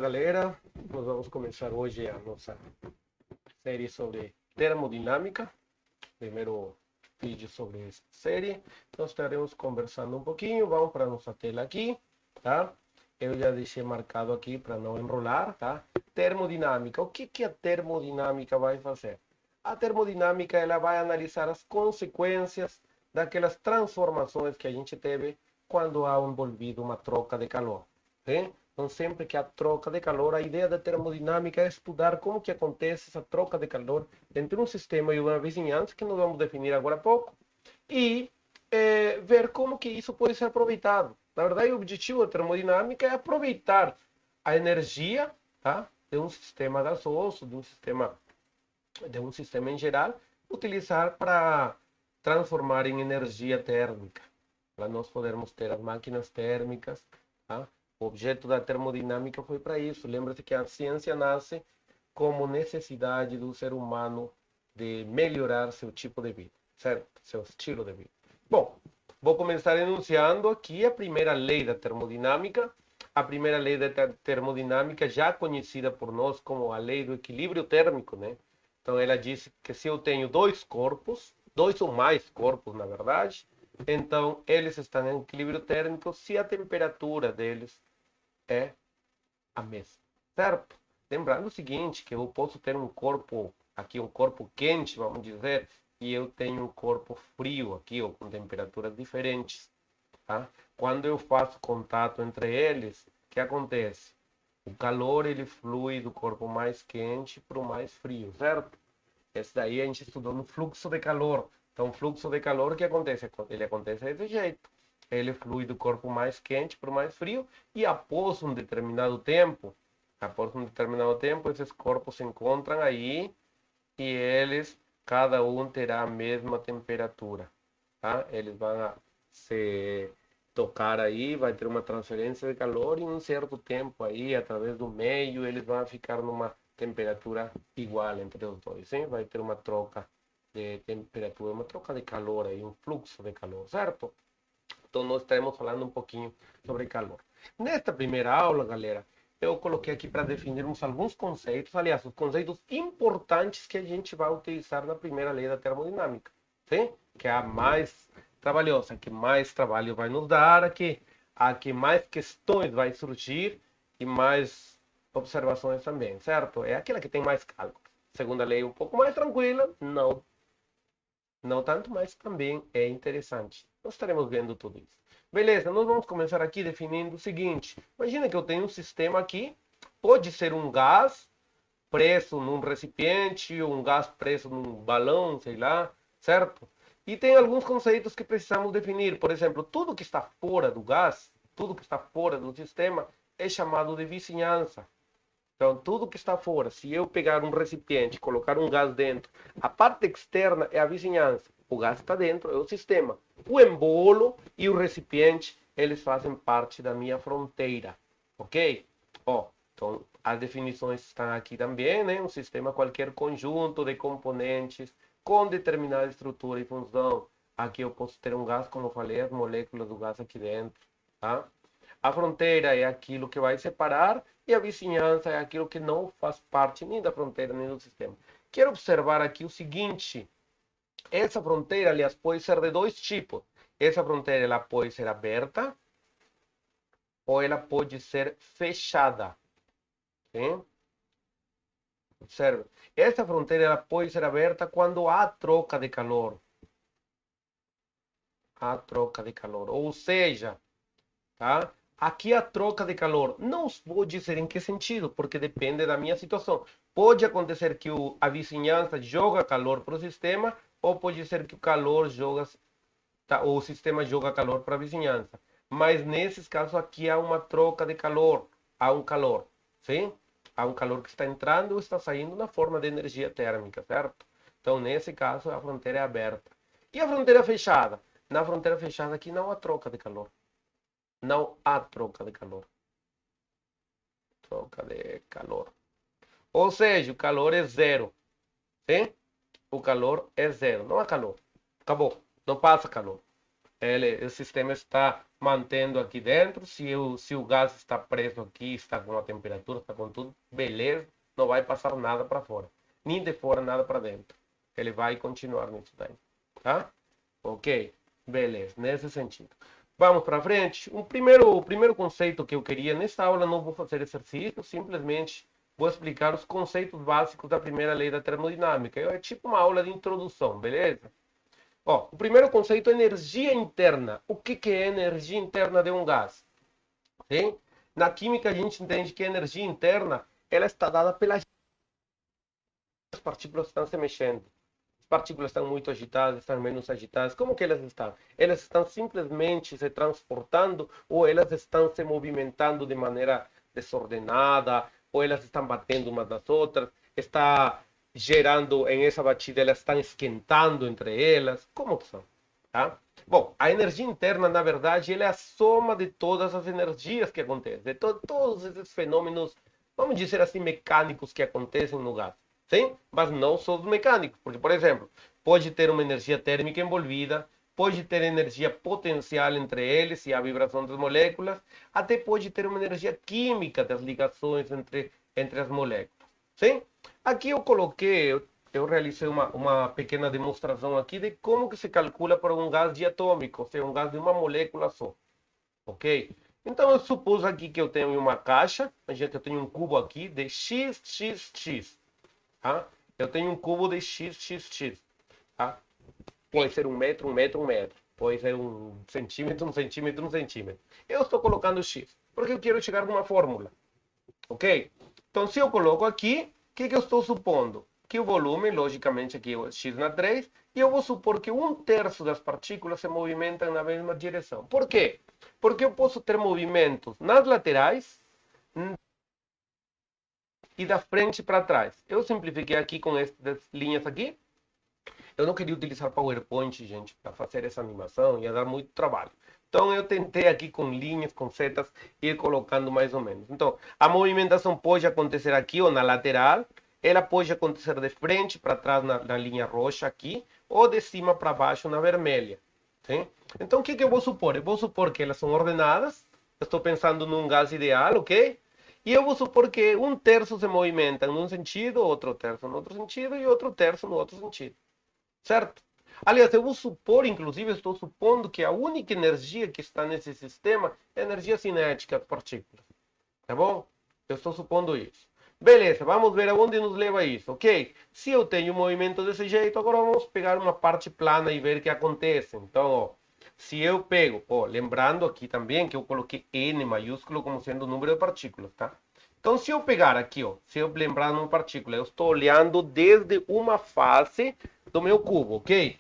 galera, nós vamos começar hoje a nossa série sobre termodinâmica. Primeiro vídeo sobre essa série. Nós estaremos conversando um pouquinho. Vamos para a nossa tela aqui, tá? Eu já deixei marcado aqui para não enrolar, tá? Termodinâmica. O que a termodinâmica vai fazer? A termodinâmica ela vai analisar as consequências daquelas transformações que a gente teve quando há envolvido uma troca de calor. Sim? Então, sempre que há troca de calor, a ideia da termodinâmica é estudar como que acontece essa troca de calor entre um sistema e uma vizinhança, que nós vamos definir agora há pouco, e ver como que isso pode ser aproveitado. Na verdade, o objetivo da termodinâmica é aproveitar a energia, tá, de um sistema gasoso, de um sistema em geral, utilizar para transformar em energia térmica, para nós podermos ter as máquinas térmicas, tá? O objeto da termodinâmica foi para isso. Lembra-se que a ciência nasce como necessidade do ser humano de melhorar seu tipo de vida, certo? Seu estilo de vida. Bom, vou começar enunciando aqui a primeira lei da termodinâmica. A primeira lei da termodinâmica, já conhecida por nós como a lei do equilíbrio térmico, né? Então ela diz que se eu tenho dois corpos, dois ou mais corpos, na verdade, então eles estão em equilíbrio térmico se a temperatura deles é a mesma, certo? Lembrando o seguinte, que eu posso ter um corpo, aqui um corpo quente, vamos dizer, e eu tenho um corpo frio aqui, ou com temperaturas diferentes, tá? Quando eu faço contato entre eles, o que acontece? O calor, ele flui do corpo mais quente para o mais frio, certo? Esse daí a gente estudou no fluxo de calor. Então, o fluxo de calor, o que acontece? Ele acontece desse jeito. Ele flui do corpo mais quente para o mais frio e após um determinado tempo, esses corpos se encontram aí e eles, cada um terá a mesma temperatura, tá? Eles vão se tocar aí, vai ter uma transferência de calor e em um certo tempo aí, através do meio, eles vão ficar numa temperatura igual entre os dois, hein? Vai ter uma troca de temperatura, uma troca de calor aí, um fluxo de calor, certo? Então nós estaremos falando um pouquinho sobre calor. Nesta primeira aula, galera, eu coloquei aqui para definirmos alguns conceitos, aliás, os conceitos importantes que a gente vai utilizar na primeira lei da termodinâmica, sim? Que é a mais trabalhosa, que mais trabalho vai nos dar, a que mais questões vai surgir e mais observações também, certo? É aquela que tem mais cálculo. Segunda lei um pouco mais tranquila, não tanto, mas também é interessante. Nós estaremos vendo tudo isso. Beleza, nós vamos começar aqui definindo o seguinte. Imagina que eu tenho um sistema aqui, pode ser um gás preso num recipiente, ou um gás preso num balão, sei lá, certo? E tem alguns conceitos que precisamos definir. Por exemplo, tudo que está fora do gás, tudo que está fora do sistema, é chamado de vizinhança. Então, tudo que está fora, se eu pegar um recipiente e colocar um gás dentro, a parte externa é a vizinhança. O gás está dentro, é o sistema. O embolo e o recipiente, eles fazem parte da minha fronteira. Ok? Ó, então, as definições estão aqui também, né? Um sistema é qualquer conjunto de componentes com determinada estrutura e função. Aqui eu posso ter um gás, como eu falei, as moléculas do gás aqui dentro, tá? A fronteira é aquilo que vai separar e a vizinhança é aquilo que não faz parte nem da fronteira nem do sistema. Quero observar aqui o seguinte: essa fronteira, aliás, pode ser de dois tipos. Essa fronteira ela pode ser aberta ou ela pode ser fechada. Sim? Observe. Essa fronteira ela pode ser aberta quando há troca de calor. Há troca de calor. Ou seja, tá? Aqui a troca de calor não vou dizer em que sentido, porque depende da minha situação. Pode acontecer que a vizinhança joga calor para o sistema, ou pode ser que o calor joga, tá, o sistema joga calor para a vizinhança. Mas nesses casos aqui há uma troca de calor, há um calor, sim? Há um calor que está entrando ou está saindo na forma de energia térmica, certo? Então nesse caso a fronteira é aberta. E a fronteira fechada? Na fronteira fechada aqui não há troca de calor. Não há troca de calor. Troca de calor. Ou seja, o calor é zero. Sim? O calor é zero. Não há calor. Acabou. Não passa calor. O sistema está mantendo aqui dentro. Se o gás está preso aqui, está com a temperatura, está com tudo, beleza, não vai passar nada para fora, nem de fora nada para dentro. Ele vai continuar nisso daí, tá? Ok, beleza, nesse sentido. Vamos para frente. O primeiro conceito que eu queria nessa aula, não vou fazer exercício, simplesmente vou explicar os conceitos básicos da primeira lei da termodinâmica. É tipo uma aula de introdução, beleza? Ó, o primeiro conceito é energia interna. O que é energia interna de um gás? Sim? Na química a gente entende que a energia interna ela está dada pelas partículas que estão se mexendo. As partículas estão muito agitadas, estão menos agitadas. Como que elas estão? Elas estão simplesmente se transportando ou elas estão se movimentando de maneira desordenada ou elas estão batendo umas nas outras? Está gerando em essa batida, elas estão esquentando entre elas? Como que são? Tá? Bom, a energia interna, na verdade, ela é a soma de todas as energias que acontecem, de todos esses fenômenos, vamos dizer assim, mecânicos que acontecem no gás. Sim? Mas não só os mecânicos, porque, por exemplo, pode ter uma energia térmica envolvida, pode ter energia potencial entre eles e a vibração das moléculas, até pode ter uma energia química das ligações entre as moléculas. Sim? Aqui eu coloquei, eu realizei uma pequena demonstração aqui de como que se calcula para um gás diatômico, ou seja, um gás de uma molécula só. Ok? Então eu supus aqui que eu tenho uma caixa, eu tenho um cubo aqui de XXX. Tá? Eu tenho um cubo de XXX. Tá? Pode ser 1 metro, 1 metro, 1 metro. Pode ser 1 centímetro, 1 centímetro, 1 centímetro. Eu estou colocando X, porque eu quero chegar a uma fórmula. Ok? Então, se eu coloco aqui, o que eu estou supondo? Que o volume, logicamente, aqui é x na 3, e eu vou supor que 1/3 das partículas se movimentam na mesma direção. Por quê? Porque eu posso ter movimentos nas laterais e da frente para trás. Eu simplifiquei aqui com estas linhas aqui. Eu não queria utilizar PowerPoint, gente, para fazer essa animação, ia dar muito trabalho. Então eu tentei aqui com linhas, com setas, ir colocando mais ou menos. Então, a movimentação pode acontecer aqui ou na lateral, ela pode acontecer de frente para trás na linha roxa aqui, ou de cima para baixo na vermelha. Sim? Então, o que eu vou supor? Eu vou supor que elas são ordenadas, eu estou pensando num gás ideal, ok? E eu vou supor que 1/3 se movimenta num sentido, outro terço no outro sentido e outro terço no outro sentido. Certo? Aliás, eu vou supor, inclusive, estou supondo que a única energia que está nesse sistema é a energia cinética das partículas. Tá bom? Eu estou supondo isso. Beleza, vamos ver aonde nos leva isso, ok? Se eu tenho um movimento desse jeito, agora vamos pegar uma parte plana e ver o que acontece. Então, ó, se eu pego, ó, lembrando aqui também que eu coloquei N maiúsculo como sendo o número de partículas, tá? Então, se eu pegar aqui, ó, se eu lembrar uma partícula, eu estou olhando desde uma face do meu cubo, ok?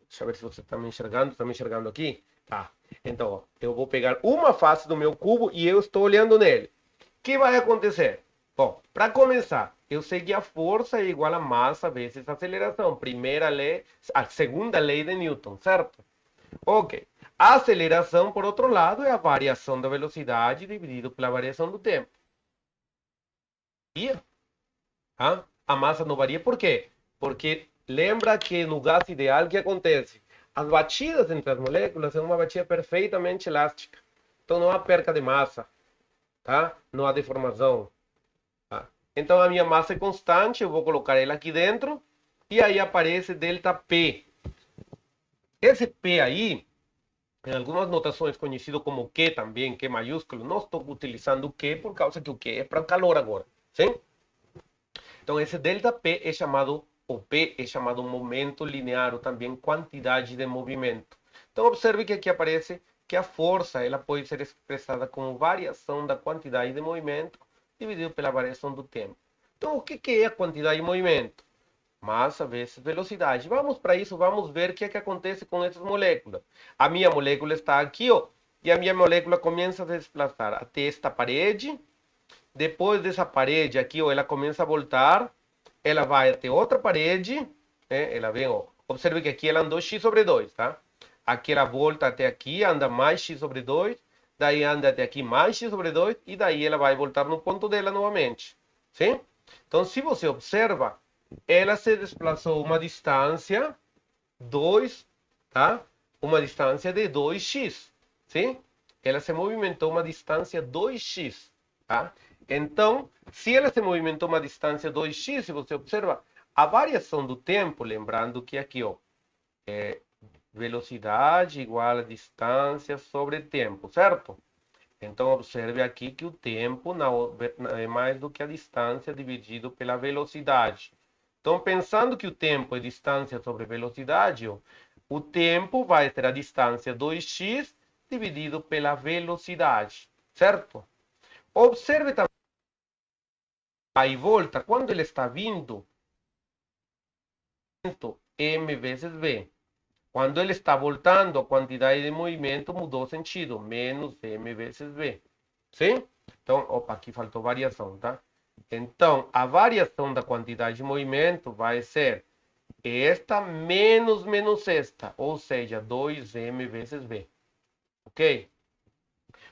Deixa eu ver se você está me enxergando. Está me enxergando aqui? Tá. Então, ó, eu vou pegar uma face do meu cubo e eu estou olhando nele. O que vai acontecer? Bom, para começar, eu sei que a força é igual a massa vezes a aceleração. Primeira lei, a segunda lei de Newton, certo? Ok. A aceleração, por outro lado, é a variação da velocidade dividido pela variação do tempo. E a massa não varia por quê? Porque lembra que no gás ideal o que acontece? As batidas entre as moléculas são uma batida perfeitamente elástica. Então não há perca de massa, tá? Não há deformação. Tá? Então a minha massa é constante, eu vou colocar ela aqui dentro e aí aparece delta P. Esse P aí, em algumas notações conhecido como Q também, Q maiúsculo, não estou utilizando o Q por causa que o Q é para calor agora, sim? Então, esse delta P é chamado, o P é chamado momento linear, ou também quantidade de movimento. Então, observe que aqui aparece que a força ela pode ser expressada como variação da quantidade de movimento dividido pela variação do tempo. Então, o que é a quantidade de movimento? Massa vezes velocidade. Vamos para isso, vamos ver o que é que acontece com essas moléculas. A minha molécula está aqui, ó, e a minha molécula começa a se desplaçar até esta parede. Depois dessa parede aqui, ó, ela começa a voltar, ela vai até outra parede, né? Ela vem, ó, observe que aqui ela andou x sobre 2, tá? Aqui ela volta até aqui, anda mais x sobre 2, daí anda até aqui mais x sobre 2, e daí ela vai voltar no ponto dela novamente, sim? Então, se você observa, ela se desplaçou uma distância, 2, tá? uma distância de 2x, sim? Ela se movimentou uma distância 2x, tá? Então, se ela se movimentou uma distância 2x, se você observa, a variação do tempo, lembrando que aqui, ó, velocidade igual a distância sobre tempo, certo? Então, observe aqui que o tempo não é mais do que a distância dividido pela velocidade. Então, pensando que o tempo é distância sobre velocidade, ó, o tempo vai ser a distância 2x dividido pela velocidade, certo? Observe também a volta, quando ele está vindo, m vezes v. Quando ele está voltando, a quantidade de movimento mudou o sentido, menos m vezes v. Sim? Então, opa, aqui faltou variação, tá? Então, a variação da quantidade de movimento vai ser esta menos esta, ou seja, 2m vezes v. Ok?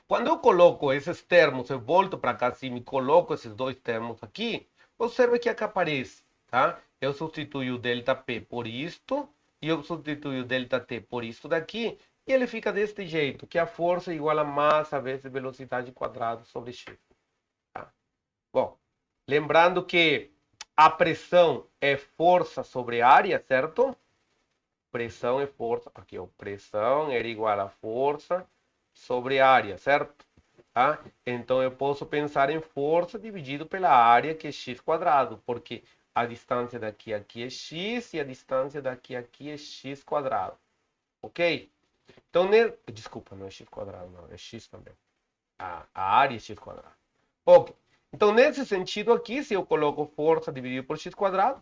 Quando eu coloco esses termos, eu volto para cá assim, me coloco esses dois termos aqui, observe que aqui aparece, tá? Eu substituo o ΔP por isto, e eu substituo o ΔT por isto daqui, e ele fica deste jeito, que a força é igual a massa vezes velocidade quadrada sobre x. Tá? Bom, lembrando que a pressão é força sobre área, certo? Pressão é força, aqui ó, pressão era igual a força sobre área, certo? Tá? Então eu posso pensar em força dividido pela área, que é x quadrado, porque a distância daqui a aqui é x e a distância daqui a aqui é x quadrado, ok? Então, desculpa, não é x quadrado, não, é x também. A área é x quadrado. Ok. Então, nesse sentido aqui, se eu coloco força dividido por x quadrado,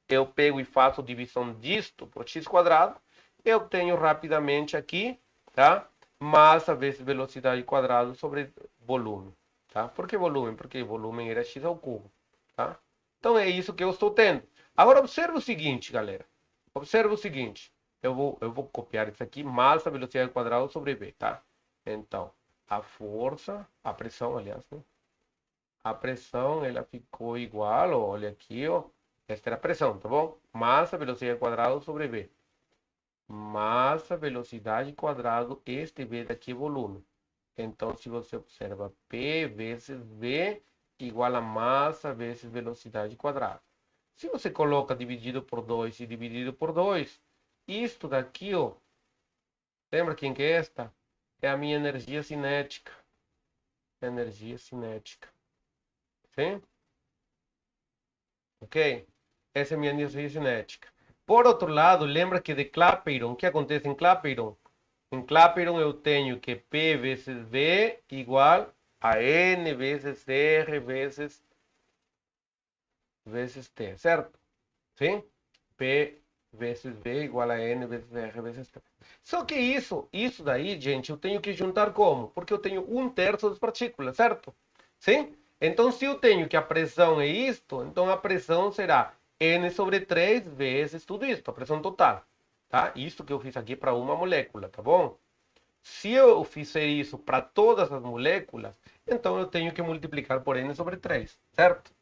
eu pego e faço divisão disto por x quadrado, eu tenho rapidamente aqui, tá? Massa vezes velocidade quadrada sobre volume, tá? Por que volume? Porque volume era x ao cubo, tá? Então, é isso que eu estou tendo. Agora, observa o seguinte, galera. Observa o seguinte. Eu vou copiar isso aqui, massa velocidade quadrada sobre v, tá? Então, a força, a pressão, aliás, né? A pressão, ela ficou igual, ó, olha aqui, ó. Esta era a pressão, tá bom? Massa, velocidade quadrada sobre V. Massa, velocidade quadrado, este V daqui é volume. Então, se você observa, P vezes V igual a massa vezes velocidade quadrada. Se você coloca dividido por 2 e dividido por 2, isto daqui, ó, lembra quem que é esta? É a minha energia cinética. Energia cinética. Sim? Ok? Essa é a minha energia cinética. Por outro lado, lembra que de Clapeyron, o que acontece em Clapeyron? Em Clapeyron eu tenho que P vezes V igual a N vezes R vezes T, certo? Sim? P vezes V igual a N vezes R vezes T. Só que isso daí, gente, eu tenho que juntar como? Porque eu tenho 1/3 das partículas, certo? Sim? Então, se eu tenho que a pressão é isto, então a pressão será N sobre 3 vezes tudo isso, a pressão total. Tá? Isso que eu fiz aqui para uma molécula, tá bom? Se eu fizer isso para todas as moléculas, então eu tenho que multiplicar por N sobre 3, certo?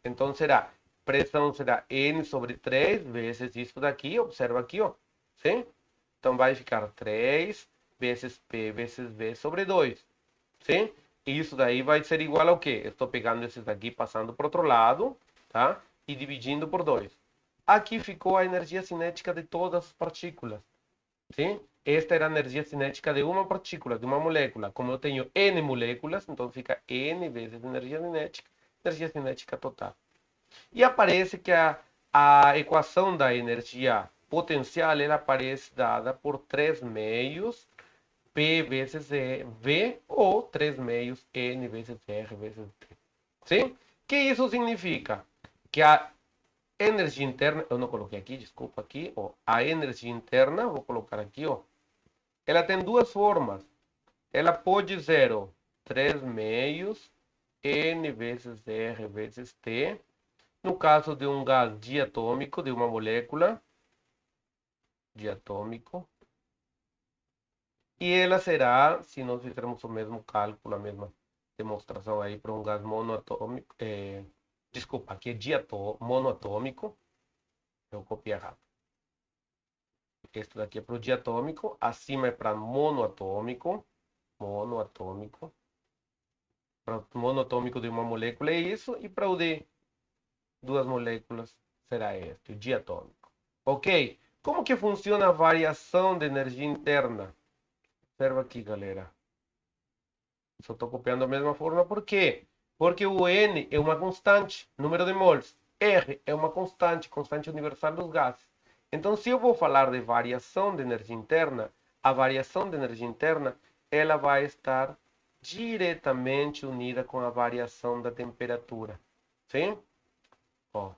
Então será, pressão será N sobre 3 vezes isso daqui, observa aqui, ó. Sim? Então vai ficar 3 vezes P vezes V sobre 2. Sim? Isso daí vai ser igual ao quê? Eu estou pegando esses daqui, passando para o outro lado, tá? E dividindo por 2. Aqui ficou a energia cinética de todas as partículas. Sim? Esta era a energia cinética de uma partícula, de uma molécula. Como eu tenho N moléculas, então fica N vezes energia cinética total. E aparece que a equação da energia potencial ela aparece dada por 3 meios P vezes V ou 3 meios N vezes R vezes T. Sim? Que isso significa? Que a energia interna, eu não coloquei aqui, desculpa aqui, ó, a energia interna, vou colocar aqui, ó, ela tem duas formas. Ela pode ser, ó, 3 meios N vezes R vezes T, no caso de um gás diatômico, de uma molécula diatômico, e ela será, se nós fizermos o mesmo cálculo, a mesma demonstração aí para um gás monoatômico, desculpa, aqui é monoatômico, eu copiei errado. Este daqui é para o diatômico, acima é para monoatômico, monoatômico. Para o monoatômico de uma molécula é isso, e para o de duas moléculas será este, o diatômico. Ok? Como que funciona a variação de energia interna? Observa aqui, galera. Só estou copiando a mesma forma, por quê? Porque o N é uma constante, número de mols. R é uma constante, constante universal dos gases. Então, se eu vou falar de variação de energia interna, a variação de energia interna, ela vai estar diretamente unida com a variação da temperatura. Sim? Ó,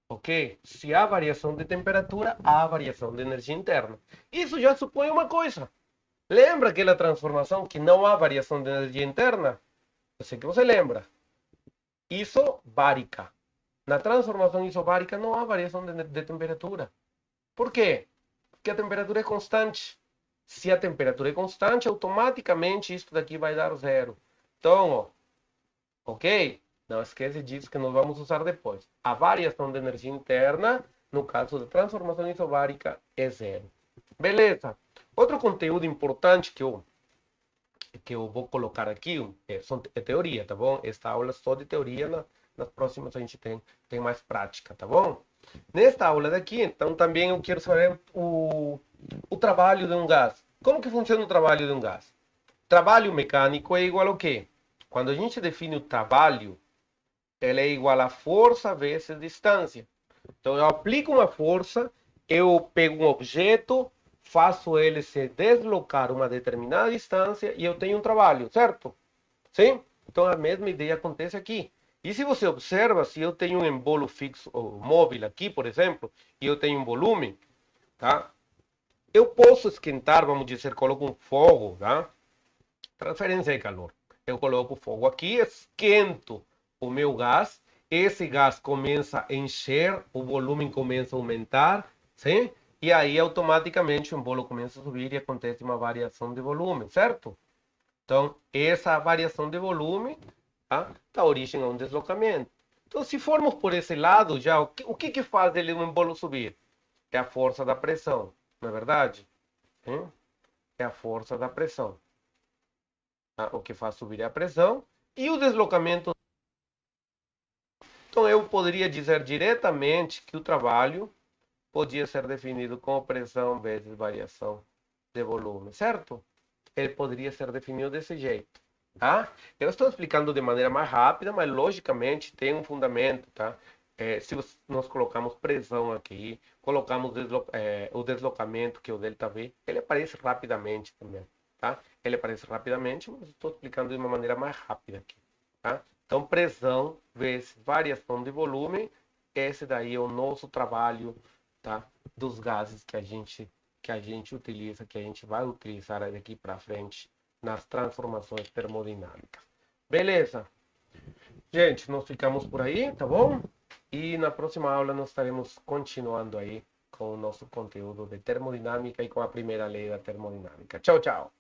ok? Se há variação de temperatura, há variação de energia interna. Isso já supõe uma coisa. Lembra aquela transformação que não há variação de energia interna? Eu sei que você lembra. Isobárica. Na transformação isobárica não há variação de temperatura. Por quê? Porque a temperatura é constante. Se a temperatura é constante, automaticamente isso daqui vai dar zero. Então, ó, ok? Não esquece disso que nós vamos usar depois. A variação de energia interna, no caso da transformação isobárica, é zero. Beleza. Outro conteúdo importante que eu vou colocar aqui é teoria, tá bom? Esta aula é só de teoria, nas próximas a gente tem mais prática, tá bom? Nesta aula daqui, então, também eu quero saber o trabalho de um gás. Como que funciona o trabalho de um gás? Trabalho mecânico é igual ao quê? Quando a gente define o trabalho, ele é igual a força vezes distância. Então, eu aplico uma força, eu pego um objeto, faço ele se deslocar uma determinada distância e eu tenho um trabalho, certo? Sim? Então, a mesma ideia acontece aqui. E se você observa, se eu tenho um embolo fixo ou móvel aqui, por exemplo, e eu tenho um volume, tá? Eu posso esquentar, vamos dizer, coloco um fogo, tá? Transferência de calor. Eu coloco o fogo aqui, esquento o meu gás, esse gás começa a encher, o volume começa a aumentar, sim? E aí automaticamente o embolo começa a subir e acontece uma variação de volume, certo? Então, essa variação de volume dá origem a um deslocamento. Então, se formos por esse lado, já o que faz ele um embolo subir? É a força da pressão, não é verdade? Sim? É a força da pressão. O que faz subir é a pressão e o deslocamento. Então, eu poderia dizer diretamente que o trabalho podia ser definido como pressão vezes variação de volume, certo? Ele poderia ser definido desse jeito, tá? Eu estou explicando de maneira mais rápida, mas logicamente tem um fundamento, tá? Se nós colocamos pressão aqui, colocamos o deslocamento, que é o delta V, ele aparece rapidamente também, tá? Ele aparece rapidamente, mas estou explicando de uma maneira mais rápida aqui, tá? Então, pressão vezes variação de volume, esse daí é o nosso trabalho, tá? Dos gases que a gente utiliza, que a gente vai utilizar daqui para frente nas transformações termodinâmicas. Beleza? Gente, nós ficamos por aí, tá bom? E na próxima aula nós estaremos continuando aí com o nosso conteúdo de termodinâmica e com a primeira lei da termodinâmica. Tchau, tchau!